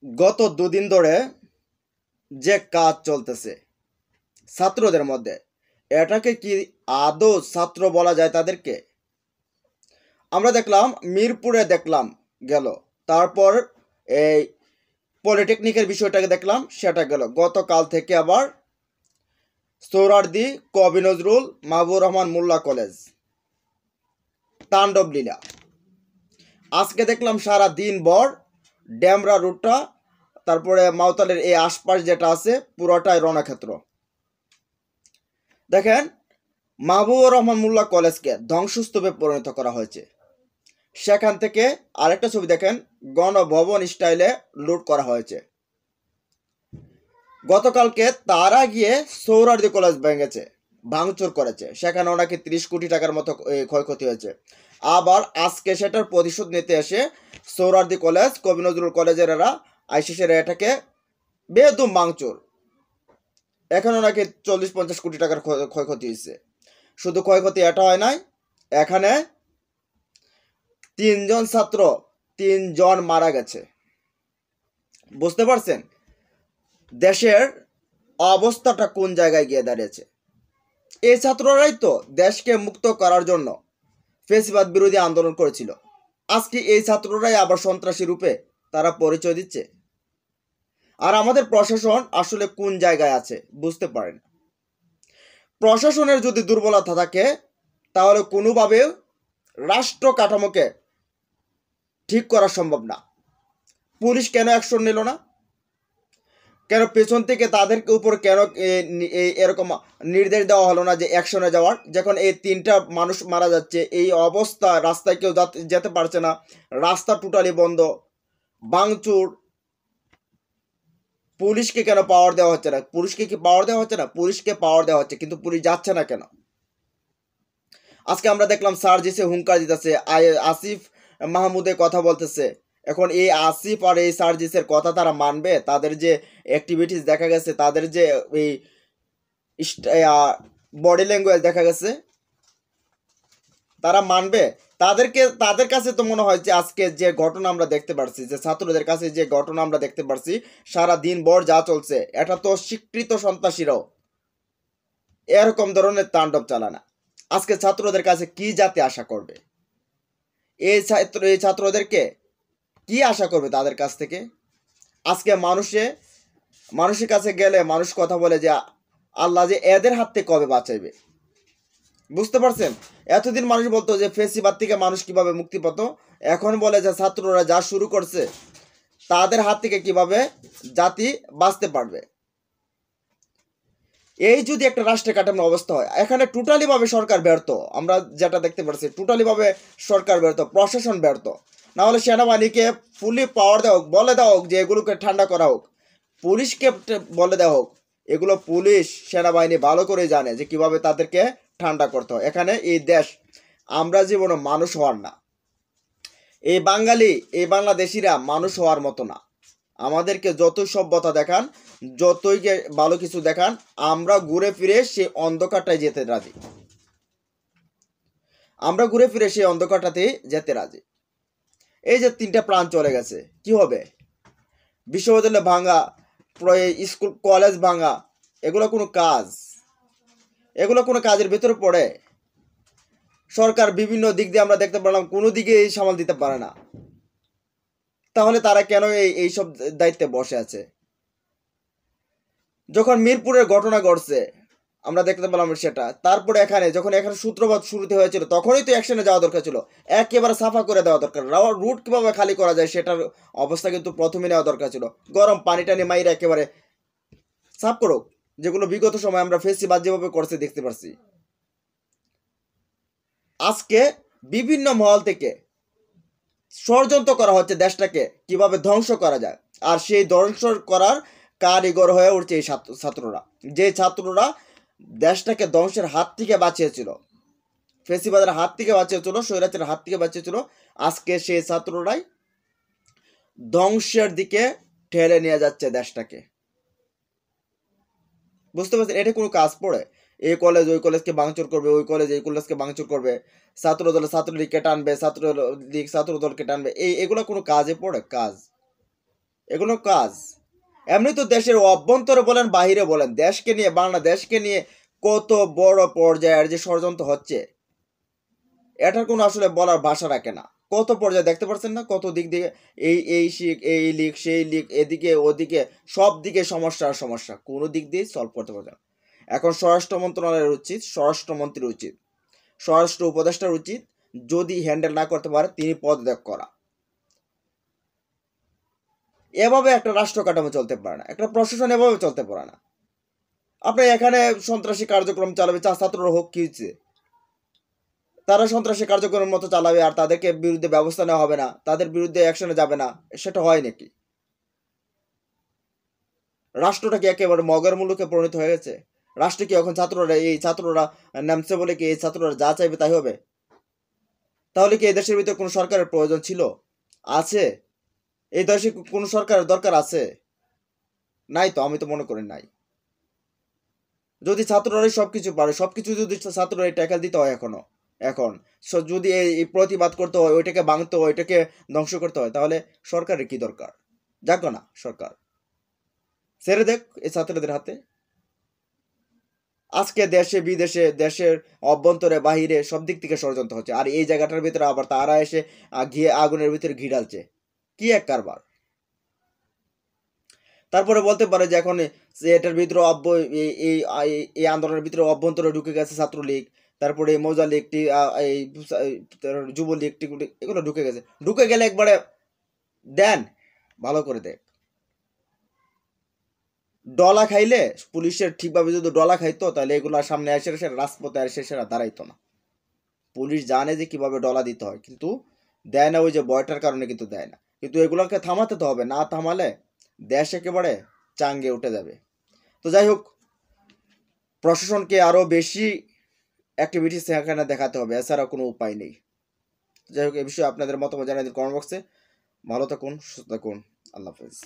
গত দুদিন ধরে যে কাজ চলতেছে ছাত্রদের মধ্যে, এটাকে কি আদৌ ছাত্র বলা যায় তাদেরকে? আমরা দেখলাম মিরপুরে দেখলাম গেল, তারপর এই পলিটেকনিকের বিষয়টাকে দেখলাম, সেটা গেল। গতকাল থেকে আবার সোহরাওয়ার্দী, কবি নজরুল, মাহবুবুর রহমান মোল্লা কলেজ তাণ্ডব লীলা। আজকে দেখলাম সারা দিন ভর ড্যামরা রুটটা, তারপরে মাওতালের এই আশপাশ যেটা আছে পুরোটাই রণক্ষেত্র। দেখেন, মাহবুবুর রহমান মোল্লা কলেজকে ধ্বংসস্তূপে পরিণত করা হয়েছে। সেখান থেকে আরেকটা ছবি দেখেন, গণভবন স্টাইলে লুট করা হয়েছে। গতকালকে তারা গিয়ে সোহরাওয়ার্দী কলেজ ভেঙেছে, ভাঙচুর করেছে, সেখানে ওনাকে 30 কোটি টাকার মতো ক্ষয়ক্ষতি হয়েছে। আবার আজকে সেটার প্রতিশোধ নিতে এসে সোহরাওয়ার্দী কলেজ, কবি নজরুল কলেজের এরা আইসিসির এটাকে বেদম ভাঙচুর। এখন ওনাকে 40-50 কোটি টাকার ক্ষয়ক্ষতি হয়েছে। শুধু ক্ষয়ক্ষতি এটা হয় নাই, এখানে 3 জন ছাত্র 3 জন মারা গেছে। বুঝতে পারছেন দেশের অবস্থাটা কোন জায়গায় গিয়ে দাঁড়িয়েছে? এই ছাত্ররাই তো দেশকে মুক্ত করার জন্য ফ্যাসিবাদ বিরোধী আন্দোলন করেছিল। আজকে এই ছাত্ররাই আবার সন্ত্রাসী রূপে তারা পরিচয় দিচ্ছে। আর আমাদের প্রশাসন আসলে কোন জায়গায় আছে বুঝতে পারেন। প্রশাসনের যদি দুর্বলতা থাকে তাহলে কোনোভাবে রাষ্ট্র কাঠামোকে ঠিক করা সম্ভব না। পুলিশ কেন অ্যাকশন নিল না? কেন পেছন থেকে তাদের উপর কেন এরকম নির্দেশ দেওয়া হলো না যে অ্যাকশনে যাওয়ার? যখন এই 3টা মানুষ মারা যাচ্ছে, এই অবস্থা, রাস্তায় কেউ যেতে পারছে না, রাস্তা টোটালি বন্ধ, ভাঙচুর, পুলিশকে কেন পাওয়ার দেওয়া হচ্ছে না? পুলিশকে কি পাওয়ার দেওয়া হচ্ছে না? পুলিশকে পাওয়ার দেওয়া হচ্ছে, কিন্তু পুলিশ যাচ্ছে না কেন? আজকে আমরা দেখলাম সার্জিসে হুঙ্কার দিতেছে, আসিফ মাহমুদে কথা বলতেছে। এখন এই আসিফ আর এই সার্জিসের কথা তারা মানবে? তাদের যে অ্যাক্টিভিটিস দেখা গেছে, তাদের যে এই বডি ল্যাঙ্গুয়েজ দেখা গেছে, তারা মানবে? তাদের কাছে তো মনে হয় যে আজকে যে ঘটনা আমরা দেখতে পারছি, যে ছাত্রদের কাছে যে ঘটনা আমরা দেখতে পারছি, সারা দিন ভর যা চলছে, এটা তো স্বীকৃত সন্ত্রাসীরাও এরকম ধরনের তাণ্ডব চালায় না। আজকে ছাত্রদের কাছে কি জাতি আশা করবে? এই ছাত্রদেরকে কি আশা করবে তাদের কাছ থেকে? আজকে মানুষের কাছে গেলে মানুষ কথা বলে যে আল্লাহ যে এদের হাত থেকে কবে বাঁচাইবে। বুঝতে পারছেন? এতদিন মানুষ বলতো যে ফেসিবাদ থেকে মানুষ কিভাবে মুক্তি পেত, এখন বলে যে ছাত্ররা যা শুরু করছে তাদের হাত থেকে কিভাবে জাতি বাঁচতে পারবে। এই যদি একটা রাষ্ট্রের কাঠামোর অবস্থা হয়, এখানে টোটালি ভাবে সরকার ব্যর্থ। আমরা যেটা দেখতে পাচ্ছি টোটালি ভাবে সরকার ব্যর্থ, প্রশাসন ব্যর্থ। না হলে সেনাবাহিনীকে ফুলি পাওয়ার দেওয়া হোক, বলে দেওয়া হোক যে এগুলোকে ঠান্ডা করা হোক, পুলিশকে বলে দেওয়া হোক। এগুলো পুলিশ সেনাবাহিনী ভালো করে জানে যে কিভাবে তাদেরকে ঠান্ডা করতে হয়। এখানে এই দেশ আমরা জীবনে মানুষ হওয়ার না, এই বাংলাদেশিরা মানুষ হওয়ার মতো না। আমাদেরকে যতই সভ্যতা দেখান, যতই ভালো কিছু দেখান, আমরা ঘুরে ফিরে সেই অন্ধকারটায় যেতে রাজি। আমরা ঘুরে ফিরে সেই অন্ধকারটাতে যেতে রাজি। এই যে 3টা প্রাণ চলে গেছে, কি হবে? বিশ্ববিদ্যালয় ভাঙা, স্কুল কলেজ ভাঙা, এগুলো কোনো কাজের ভেতরে পড়ে? সরকার বিভিন্ন দিক দিয়ে আমরা দেখতে পারলাম কোনো দিকে সামাল দিতে পারে না। তাহলে তারা কেন এইসব দায়িত্বে বসে আছে? যখন মিরপুরের ঘটনা ঘটছে আমরা দেখতে পেলাম সেটা, তারপরে যখন এখানে সূত্রপাত শুরুতে হয়েছিল তখনই তো অ্যাকশনে যাওয়া দরকার ছিল, একেবারে সাফা করে দেওয়া দরকার। রুট কিভাবে খালি করা যায় সেটার অবস্থা কিন্তু প্রথমে নেওয়া দরকার ছিল। গরম পানি টানি মাইরা একেবারে সাফ করো, যেগুলো বিগত সময় আমরা ফেসিবাদ যেভাবে করছে দেখতে পাচ্ছি। আজকে বিভিন্ন মহল থেকে ষড়যন্ত্র করা হচ্ছে দেশটাকে কিভাবে ধ্বংস করা যায়, আর সেই ধ্বংস করার কারিগর হয়ে উঠছে এই ছাত্ররা। যে ছাত্ররা দেশটাকে ধ্বংসের হাত থেকে বাঁচিয়েছিল, ফেসিবাদের হাত থেকে বাঁচিয়েছিল, স্বৈরাচারের হাত থেকে বাঁচিয়েছিল, আজকে সেই ছাত্ররাই ধ্বংসের দিকে ঠেলে নিয়ে যাচ্ছে দেশটাকে। বুঝতে পারছেন? এটা কোনো কাজ পড়ে? এই কলেজ ওই কলেজকে ভাঙচুর করবে, ওই কলেজ এই কলেজকে ভাঙচুর করবে, ছাত্র দল ছাত্রলীগকে টানবে, ছাত্রলীগ ছাত্র দলকে টানবে, এগুলো কোনো কাজে পড়ে? কাজ এগুলো কাজ। এমনি তো দেশের অভ্যন্তরে বলেন বাহিরে বলেন, দেশকে নিয়ে, বাংলাদেশকে নিয়ে কত বড় পর্যায়ের যে ষড়যন্ত্র হচ্ছে, এটার কোনো আসলে বলার ভাষা রাখে না। কত পর্যায়ে দেখতে পাচ্ছেন না, কত দিক দিয়ে এই শিখ, এই লিগ, সেই লিগ, এদিকে ওদিকে, সব দিকে সমস্যা আর সমস্যা, কোনো দিক দিয়ে সলভ করতে পারছে না। এখন স্বরাষ্ট্র মন্ত্রণালয়ের উচিত, স্বরাষ্ট্রমন্ত্রীর উচিত, স্বরাষ্ট্র উপদেষ্টার উচিত, যদি হ্যান্ডেল না করতে পারে তিনি পদত্যাগ করা। এভাবে একটা রাষ্ট্র কাঠামো চলতে পারে না, একটা প্রশাসন এভাবে চলতে পারে না। আপনি এখানে সন্ত্রাসী কার্যক্রম চালাবে, ছাত্ররা হোক, কি হচ্ছে, তারা সন্ত্রাসী কার্যক্রমের মতো চালাবে আর তাদেরকে বিরুদ্ধে ব্যবস্থা নেওয়া হবে না, তাদের বিরুদ্ধে অ্যাকশনে যাবে না, সেটা হয় নাকি? রাষ্ট্রটা কি একেবারে মগের মুলুকে পরিণত হয়ে গেছে? রাষ্ট্র কি এখন ছাত্ররা নামছে বলে কি এই ছাত্ররা যা চাইবে তাই হবে? তাহলে কি এই দেশের ভিতরে কোনো সরকারের প্রয়োজন ছিল? আছে? এই দেশে কোনো সরকারের দরকার আছে? নাই তো, আমি তো মনে করি নাই। যদি ছাত্ররাই সবকিছু পারে, সবকিছু যদি ছাত্ররাই ট্যাকেল দিতে হয় এখন যদি এই প্রতিবাদ করতে হয়, ওইটাকে ভাঙতে হয়, ওইটাকে ধ্বংস করতে হয়, তাহলে সরকারের কি দরকার? যাক না, সরকার ছেড়ে দেখ এই ছাত্রদের হাতে। আজকে দেশে বিদেশে, দেশের অভ্যন্তরে বাহিরে সব দিক থেকে ষড়যন্ত্র হচ্ছে, আর এই জায়গাটার ভিতরে আবার তারা এসে ঘিয়ে আগুনের ভিতরে ঘি ঢালছে। কি এক কারবার! তারপরে বলতে পারে যে এখন এটার ভিতরে এই আন্দোলনের ভিতরে অভ্যন্তরে ঢুকে গেছে ছাত্রলীগ, তারপরে মৌজা লীগ, এই যুবলীগ, এগুলো ঢুকে গেছে। ঢুকে গেলে একবারে দেন, ভালো করে দেখ। ডলা খাইলে, পুলিশের ঠিকভাবে যদি ডলা খাইতো, তাহলে এগুলোর সামনে এসে রাজপথে এসে সেরা দাঁড়াইতো না। পুলিশ জানে যে কিভাবে ডলা দিতে হয়, কিন্তু দেয় না, ওই যে ভয়টার কারণে কিন্তু দেয় না। কিন্তু এগুলোকে থামাতে তো হবে, না থামালে দেশ একেবারে চাঙ্গে উঠে যাবে। তো যাই হোক, প্রশাসনকে আরও বেশি অ্যাক্টিভিটিস এখানে দেখাতে হবে, এছাড়া কোনো উপায় নেই। যাই হোক, এ বিষয়ে আপনাদের মতামত জানাই দিন কমেন্ট বক্সে। ভালো থাকুন, সুস্থ থাকুন, আল্লাহ হাফেজ।